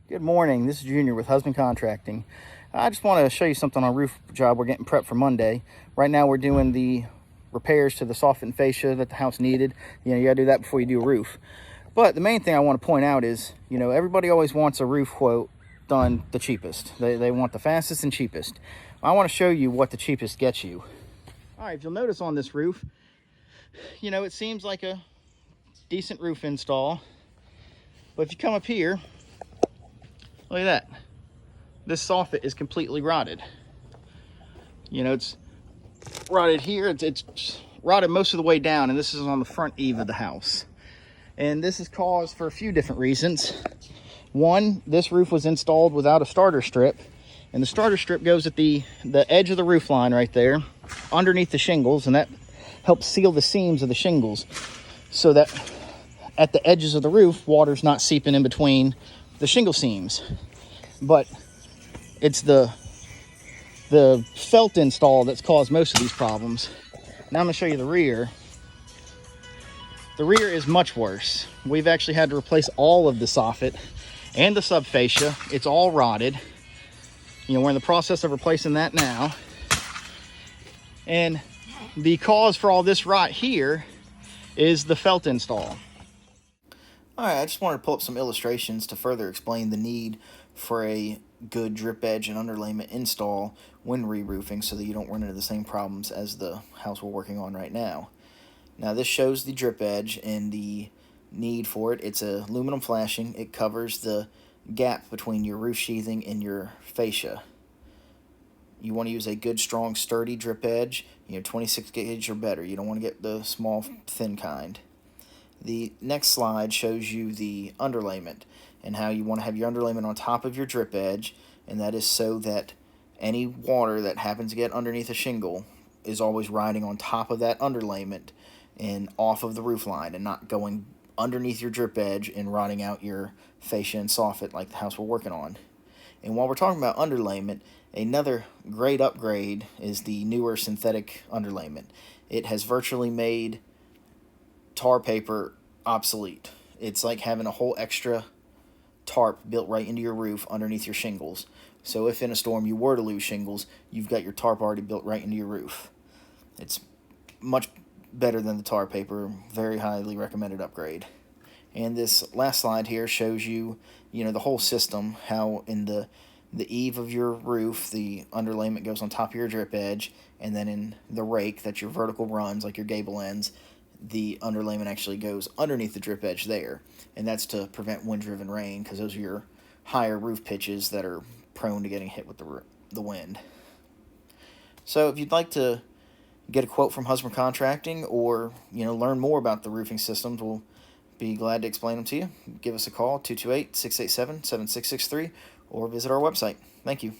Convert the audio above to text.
Good morning. This is Junior with Husband Contracting. I just want to show you something on a roof job we're getting prepped for Monday. Right now we're doing the repairs to the soffit and fascia that the house needed. You got to do that before you do a roof. But the main thing I want to point out is, everybody always wants a roof quote done the cheapest. They want the fastest and cheapest. I want to show you what the cheapest gets you. All right, if you'll notice on this roof, it seems like a decent roof install. But if you come up here, look at that. This soffit is completely rotted. It's rotted here. It's rotted most of the way down, and this is on the front eave of the house. And this is caused for a few different reasons. One, this roof was installed without a starter strip, and the starter strip goes at the edge of the roof line right there, underneath the shingles, and that helps seal the seams of the shingles so that at the edges of the roof, water's not seeping in between the shingle seams. But it's the felt install that's caused most of these problems. Now I'm going to show you the rear. The rear is much worse. We've actually had to replace all of the soffit and the subfascia. It's all rotted. We're in the process of replacing that now. And the cause for all this rot here is the felt install. All right, I just wanted to pull up some illustrations to further explain the need for a good drip edge and underlayment install when re-roofing so that you don't run into the same problems as the house we're working on right now. Now this shows the drip edge and the need for it. It's a aluminum flashing. It covers the gap between your roof sheathing and your fascia. You want to use a good, strong, sturdy drip edge, 26 gauge or better. You don't want to get the small, thin kind. The next slide shows you the underlayment and how you want to have your underlayment on top of your drip edge, and that is so that any water that happens to get underneath a shingle is always riding on top of that underlayment and off of the roof line and not going underneath your drip edge and rotting out your fascia and soffit like the house we're working on. And while we're talking about underlayment, another great upgrade is the newer synthetic underlayment. It has virtually made tar paper obsolete. It's like having a whole extra tarp built right into your roof underneath your shingles. So if in a storm you were to lose shingles, you've got your tarp already built right into your roof. It's much better than the tar paper. Very highly recommended upgrade. And this last slide here shows you, the whole system, how in the eave of your roof, the underlayment goes on top of your drip edge, and then in the rake, that's your vertical runs, like your gable ends, the underlayment actually goes underneath the drip edge there, and that's to prevent wind-driven rain, because those are your higher roof pitches that are prone to getting hit with the wind. So if you'd like to get a quote from Husband Contracting or learn more about the roofing systems, we'll be glad to explain them to you. Give us a call, 228-687-7663, or visit our website. Thank you.